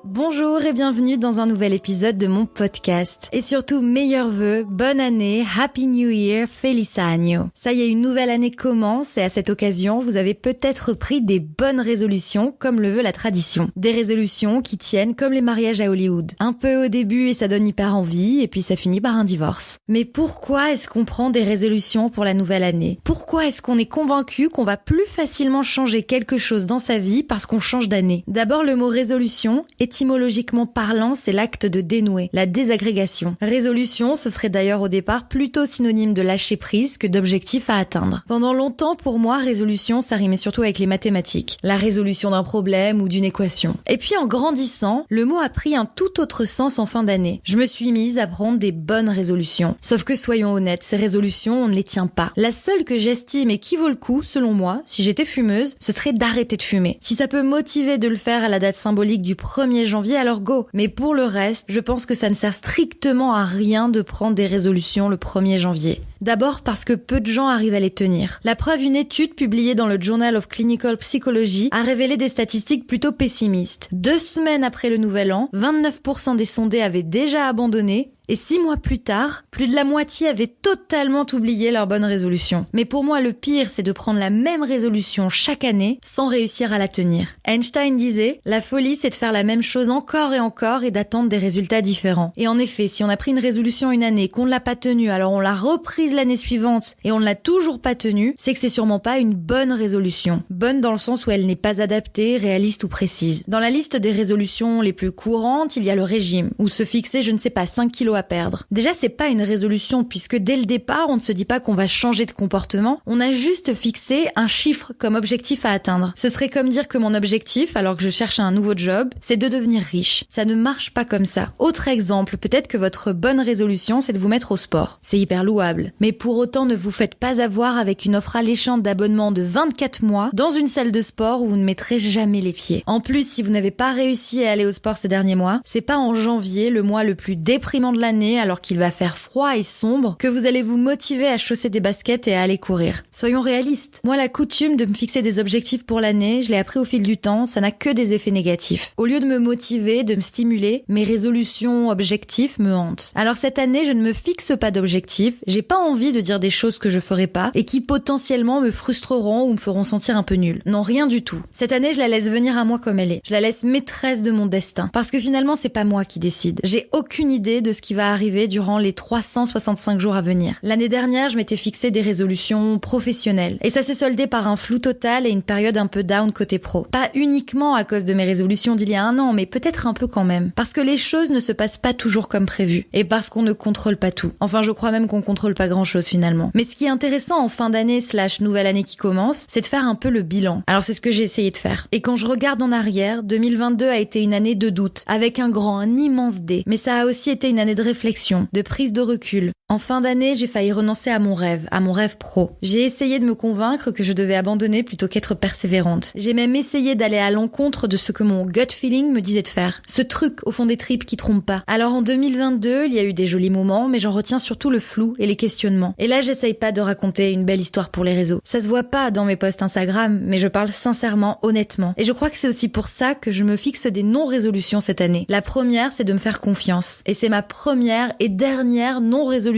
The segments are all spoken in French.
Bonjour et bienvenue dans un nouvel épisode de mon podcast. Et surtout, meilleurs vœux, bonne année, Happy New Year, Feliz Año. Ça y est, une nouvelle année commence et à cette occasion, vous avez peut-être pris des bonnes résolutions comme le veut la tradition. Des résolutions qui tiennent comme les mariages à Hollywood. Un peu au début et ça donne hyper envie et puis ça finit par un divorce. Mais pourquoi est-ce qu'on prend des résolutions pour la nouvelle année? Pourquoi est-ce qu'on est convaincu qu'on va plus facilement changer quelque chose dans sa vie parce qu'on change d'année? D'abord, le mot résolution, étymologiquement parlant, c'est l'acte de dénouer, la désagrégation. Résolution, ce serait d'ailleurs au départ plutôt synonyme de lâcher prise que d'objectif à atteindre. Pendant longtemps, pour moi, résolution, ça rimait surtout avec les mathématiques. La résolution d'un problème ou d'une équation. Et puis en grandissant, le mot a pris un tout autre sens en fin d'année. Je me suis mise à prendre des bonnes résolutions. Sauf que soyons honnêtes, ces résolutions, on ne les tient pas. La seule que j'estime et qui vaut le coup, selon moi, si j'étais fumeuse, ce serait d'arrêter de fumer. Si ça peut motiver de le faire à la date symbolique du 1er janvier, alors go. Mais pour le reste, je pense que ça ne sert strictement à rien de prendre des résolutions le 1er janvier. D'abord parce que peu de gens arrivent à les tenir. La preuve, une étude publiée dans le Journal of Clinical Psychology a révélé des statistiques plutôt pessimistes. 2 semaines après le Nouvel An, 29% des sondés avaient déjà abandonné. Et 6 mois plus tard, plus de la moitié avaient totalement oublié leur bonne résolution. Mais pour moi, le pire, c'est de prendre la même résolution chaque année sans réussir à la tenir. Einstein disait, la folie, c'est de faire la même chose encore et d'attendre des résultats différents. Et en effet, si on a pris une résolution une année, qu'on ne l'a pas tenue, alors on l'a reprise l'année suivante et on ne l'a toujours pas tenue, c'est que c'est sûrement pas une bonne résolution. Bonne dans le sens où elle n'est pas adaptée, réaliste ou précise. Dans la liste des résolutions les plus courantes, il y a le régime, ou se fixer, 5 kilos à perdre. Déjà, c'est pas une résolution puisque dès le départ, on ne se dit pas qu'on va changer de comportement, on a juste fixé un chiffre comme objectif à atteindre. Ce serait comme dire que mon objectif, alors que je cherche un nouveau job, c'est de devenir riche. Ça ne marche pas comme ça. Autre exemple, peut-être que votre bonne résolution, c'est de vous mettre au sport. C'est hyper louable. Mais pour autant, ne vous faites pas avoir avec une offre alléchante d'abonnement de 24 mois dans une salle de sport où vous ne mettrez jamais les pieds. En plus, si vous n'avez pas réussi à aller au sport ces derniers mois, c'est pas en janvier, le mois le plus déprimant de l'année, alors qu'il va faire froid et sombre, que vous allez vous motiver à chausser des baskets et à aller courir. Soyons réalistes. Moi, la coutume de me fixer des objectifs pour l'année, je l'ai appris au fil du temps, ça n'a que des effets négatifs. Au lieu de me motiver, de me stimuler, mes résolutions, objectifs me hantent. Alors cette année, je ne me fixe pas d'objectifs, j'ai pas envie de dire des choses que je ferai pas et qui potentiellement me frustreront ou me feront sentir un peu nulle. Non, rien du tout. Cette année, je la laisse venir à moi comme elle est. Je la laisse maîtresse de mon destin. Parce que finalement, c'est pas moi qui décide. J'ai aucune idée de ce qui va arriver durant les 365 jours à venir. L'année dernière, je m'étais fixé des résolutions professionnelles. Et ça s'est soldé par un flou total et une période un peu down côté pro. Pas uniquement à cause de mes résolutions d'il y a un an, mais peut-être un peu quand même. Parce que les choses ne se passent pas toujours comme prévu. Et parce qu'on ne contrôle pas tout. Enfin, je crois même qu'on contrôle pas grand-chose finalement. Mais ce qui est intéressant en fin d'année / nouvelle année qui commence, c'est de faire un peu le bilan. Alors c'est ce que j'ai essayé de faire. Et quand je regarde en arrière, 2022 a été une année de doute, avec un immense D. Mais ça a aussi été une année de réflexion, de prise de recul. En fin d'année, j'ai failli renoncer à mon rêve pro. J'ai essayé de me convaincre que je devais abandonner plutôt qu'être persévérante. J'ai même essayé d'aller à l'encontre de ce que mon gut feeling me disait de faire. Ce truc au fond des tripes qui trompe pas. Alors en 2022, il y a eu des jolis moments, mais j'en retiens surtout le flou et les questionnements. Et là, j'essaye pas de raconter une belle histoire pour les réseaux. Ça se voit pas dans mes posts Instagram, mais je parle sincèrement, honnêtement. Et je crois que c'est aussi pour ça que je me fixe des non-résolutions cette année. La première, c'est de me faire confiance. Et c'est ma première et dernière non-résolution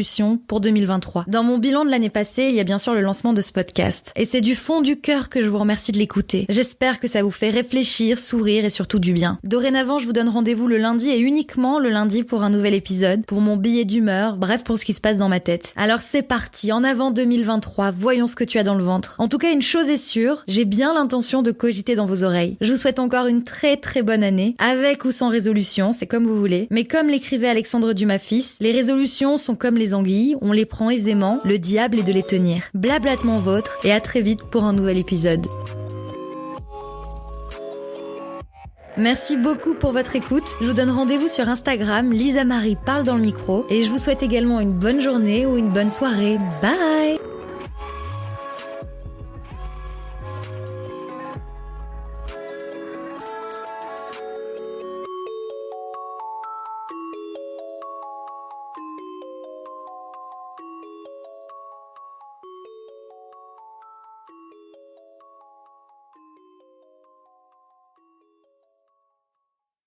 pour 2023. Dans mon bilan de l'année passée, il y a bien sûr le lancement de ce podcast. Et c'est du fond du cœur que je vous remercie de l'écouter. J'espère que ça vous fait réfléchir, sourire et surtout du bien. Dorénavant, je vous donne rendez-vous le lundi et uniquement le lundi pour un nouvel épisode, pour mon billet d'humeur, bref pour ce qui se passe dans ma tête. Alors c'est parti, en avant 2023, voyons ce que tu as dans le ventre. En tout cas, une chose est sûre, j'ai bien l'intention de cogiter dans vos oreilles. Je vous souhaite encore une très très bonne année, avec ou sans résolution, c'est comme vous voulez. Mais comme l'écrivait Alexandre Dumas fils, les résolutions sont comme les anguilles, on les prend aisément, le diable est de les tenir. Blablatement vôtre et à très vite pour un nouvel épisode. Merci beaucoup pour votre écoute. Je vous donne rendez-vous sur Instagram, Lisa Marie parle dans le micro et je vous souhaite également une bonne journée ou une bonne soirée. Bye!